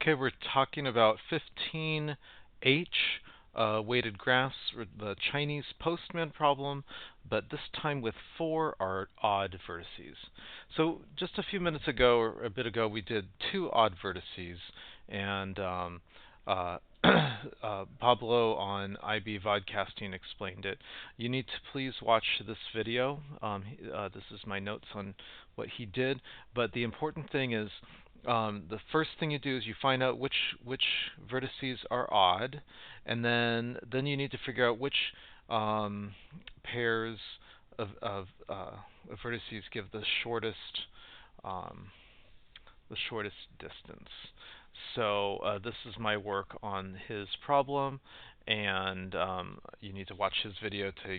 Okay, we're talking about 15H, weighted graphs, the Chinese Postman problem, but this time with four odd vertices. So just a few minutes ago, or a bit ago, we did two odd vertices, and uh, Pablo on IB Vodcasting explained it. You need to please watch this video. This is my notes on what he did, but the important thing is the first thing you do is you find out which vertices are odd, and then you need to figure out which pairs of vertices give um, the shortest distance. So this is my work on his problem, and you need to watch his video to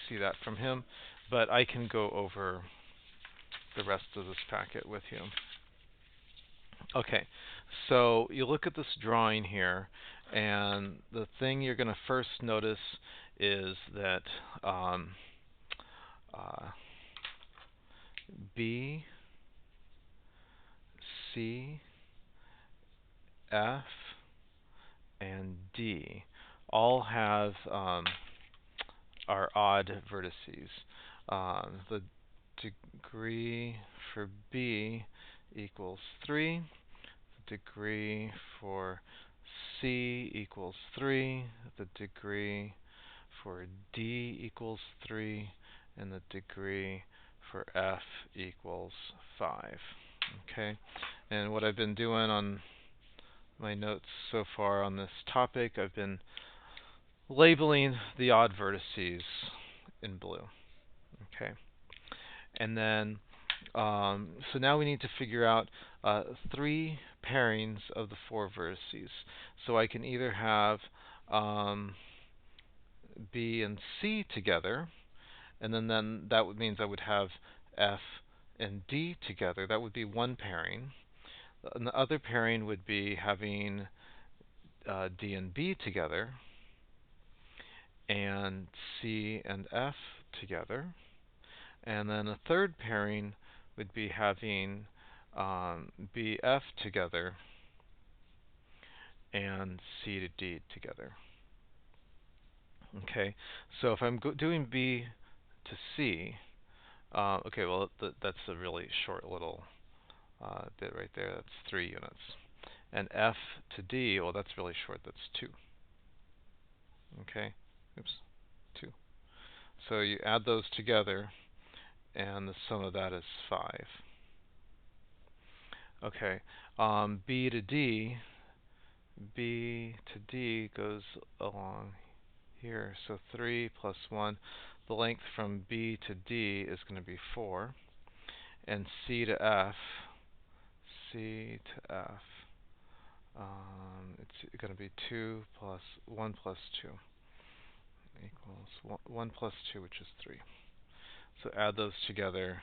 see that from him. But I can go over the rest of this packet with you. Okay, so you look at this drawing here, and the thing you're going to first notice is that uh, B, C, F, and D all have are odd vertices. The degree for B equals 3. The degree for C equals 3. The degree for D equals 3. And the degree for F equals 5. Okay, and what I've been doing on my notes so far on this topic, I've been labeling the odd vertices in blue. Okay, and then so now we need to figure out three pairings of the four vertices. So I can either have B and C together, and then that means I would have F and D together. That would be one pairing. And the other pairing would be having D and B together, and C and F together. And then a third pairing would be having BF together and C to D together. Okay, so if I'm doing B to C, okay, well that's a really short little bit right there. That's 3 units. And F to D, well that's really short. That's 2. Okay, oops, 2. So you add those together, and the sum of that is 5. Okay, B to D goes along here. So 3 plus 1. The length from B to D is going to be 4. And C to F, it's going to be 2 plus 1 plus 2 equals 1 plus 2, which is 3. So add those together,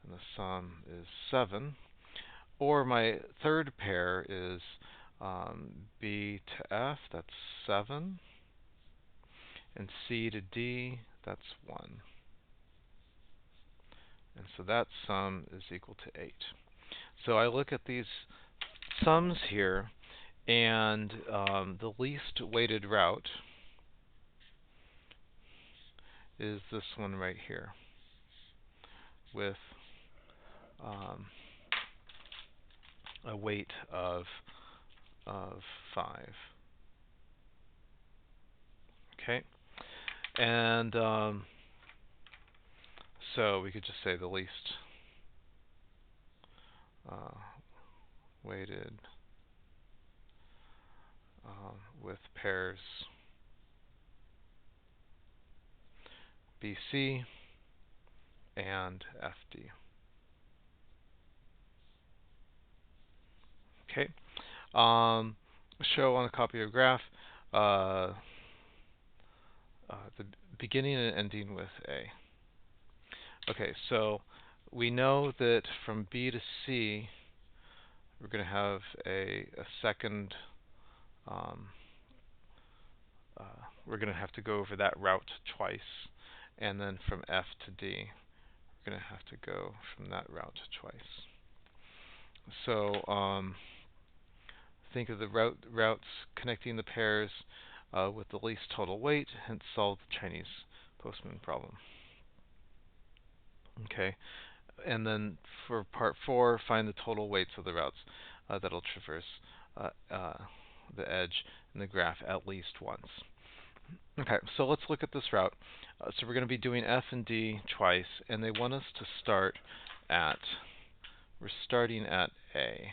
and the sum is 7. Or my third pair is B to F, that's 7. And C to D, that's 1. And so that sum is equal to 8. So I look at these sums here, and the least weighted route is this one right here with a weight of 5. Okay, and so we could just say the least weighted with pairs BC and FD. Okay, show on a copy of graph the beginning and ending with A. Okay, so we know that from B to C we're going to have a second, we're going to have to go over that route twice, and then from F to D we're going to have to go from that route twice. So think of the routes connecting the pairs with the least total weight, hence solve the Chinese Postman problem. Okay, and then for part 4, find the total weights of the routes that'll traverse the edge in the graph at least once. Okay, so let's look at this route. So we're going to be doing F and D twice, and they want us to start at, we're starting at A.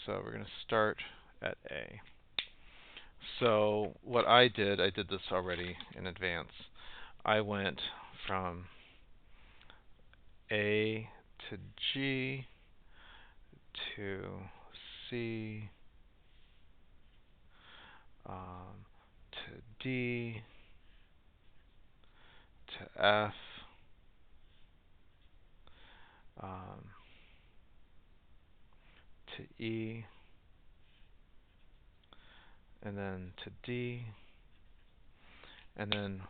So we're going to start at A. So what I did this already in advance. I went from A to G to C to D to F um, to E and then to D, and then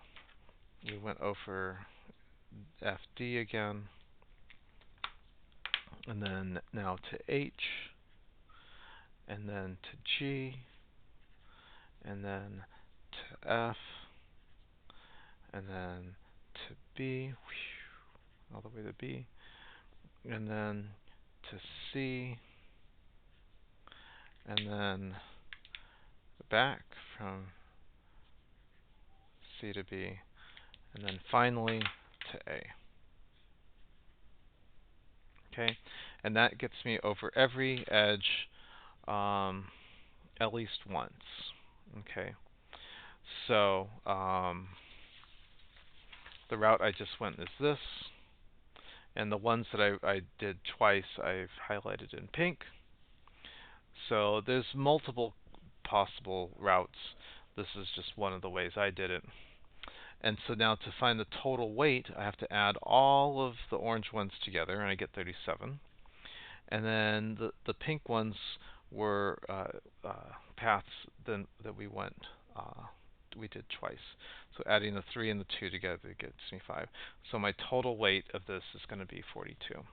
we went over FD again, and then now to H, and then to G, and then to F, and then to B, all the way to B, and then to C, and then back from C to B, and then finally to A. Okay, and that gets me over every edge at least once. Okay, so the route I just went is this, and the ones that I did twice I've highlighted in pink. So there's multiple possible routes. This is just one of the ways I did it. And so now to find the total weight, I have to add all of the orange ones together, and I get 37. And then the pink ones were paths that we did twice. So adding the 3 and the 2 together gets me 5. So my total weight of this is going to be 42.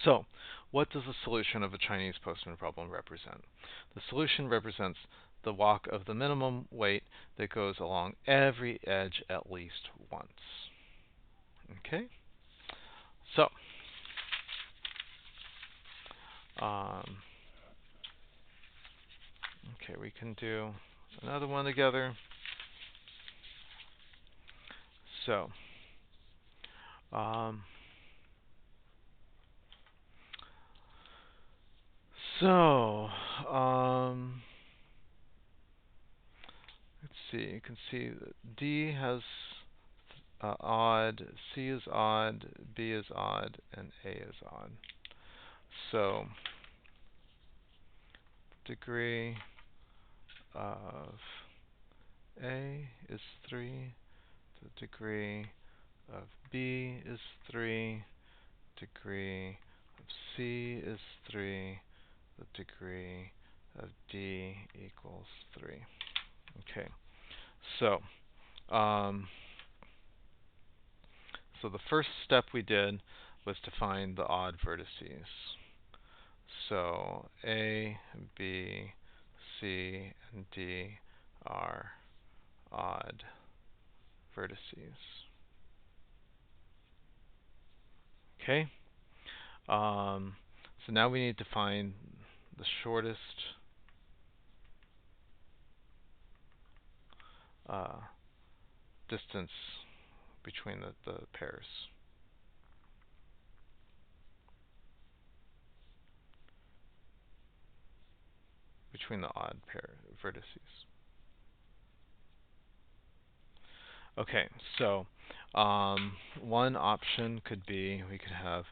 So, what does the solution of a Chinese Postman problem represent? The solution represents the walk of the minimum weight that goes along every edge at least once. Okay? So, okay, we can do another one together. So, um, so, let's see. You can see that D has odd, C is odd, B is odd, and A is odd. So, degree of A is 3, the degree of B is 3, degree of C is 3, the degree of D equals 3. Okay, so so the first step we did was to find the odd vertices. So A, B, C, and D are odd vertices. Okay, so now we need to find the shortest distance between the pairs. Between the odd pair vertices. Okay, so one option could be we could have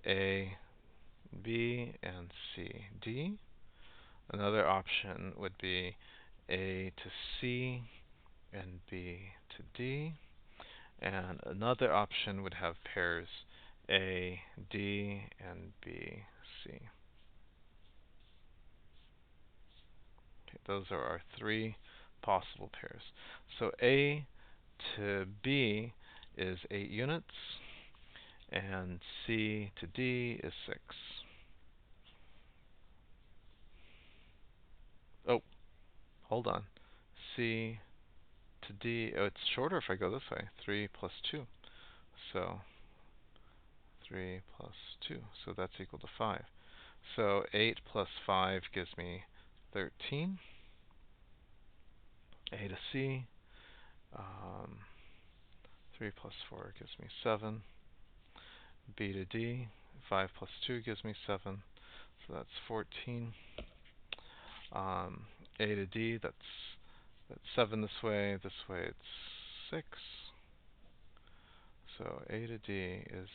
A, B, and C, D. Another option would be A to C and B to D. And another option would have pairs A, D, and B, C. Okay, those are our 3 possible pairs. So A to B is 8 units, and C to D is 6. Oh, hold on. C to D. Oh, it's shorter if I go this way. 3 plus 2. So 3 plus 2. So that's equal to 5. So 8 plus 5 gives me 13. A to C. 3 plus 4 gives me 7. B to D. 5 plus 2 gives me 7. So that's 14. A to D, that's 7 this way. This way it's 6. So A to D is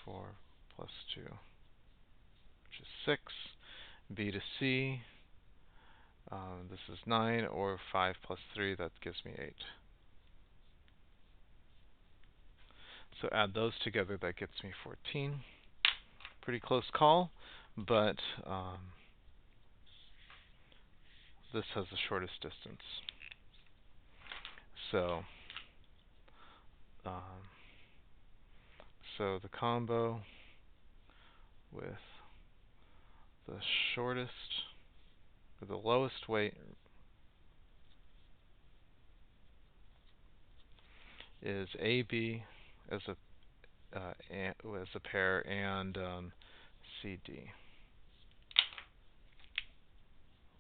4 plus 2, which is 6. B to C, this is 9, or 5 plus 3, that gives me 8. So add those together, that gets me 14. Pretty close call, but this has the shortest distance. So, um, so the combo with the shortest, or the lowest weight, is AB as a pair, and CD.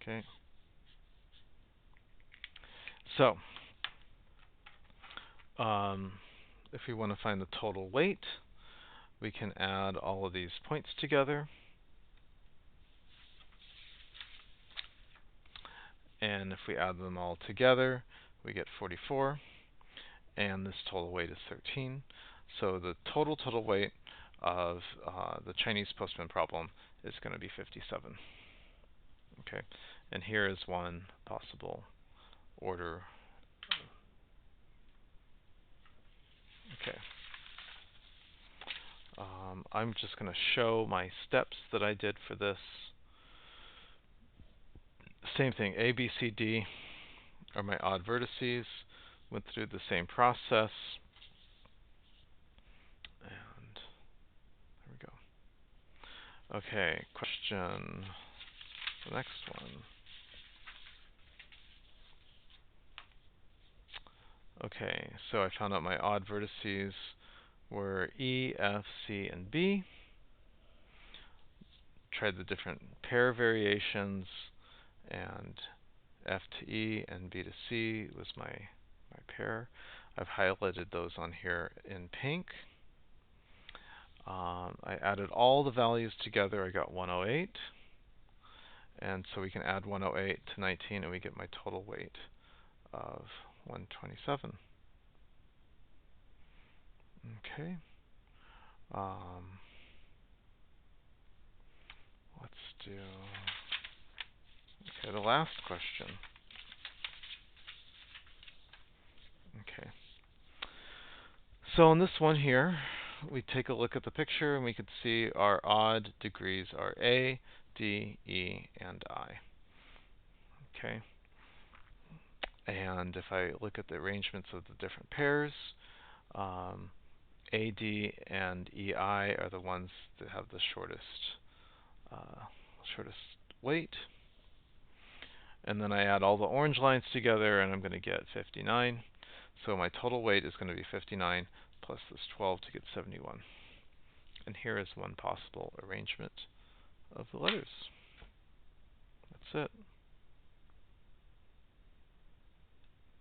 Okay. So, if we want to find the total weight, we can add all of these points together. And if we add them all together, we get 44. And this total weight is 13. So the total weight of the Chinese Postman problem is going to be 57. Okay. And here is one possible order. Okay. I'm just going to show my steps that I did for this. Same thing, A, B, C, D are my odd vertices. Went through the same process. And there we go. Okay, question, the next one. Okay, so I found out my odd vertices were E, F, C, and B. Tried the different pair variations, and F to E and B to C was my pair. I've highlighted those on here in pink. I added all the values together. I got 108. And so we can add 108 to 19 and we get my total weight of 127. Okay. Let's do, okay, the last question. Okay. So in this one here, we take a look at the picture and we can see our odd degrees are A, D, E, and I. Okay. And if I look at the arrangements of the different pairs, AD and EI are the ones that have the shortest weight. And then I add all the orange lines together and I'm going to get 59. So my total weight is going to be 59 plus this 12 to get 71. And here is one possible arrangement of the letters. That's it.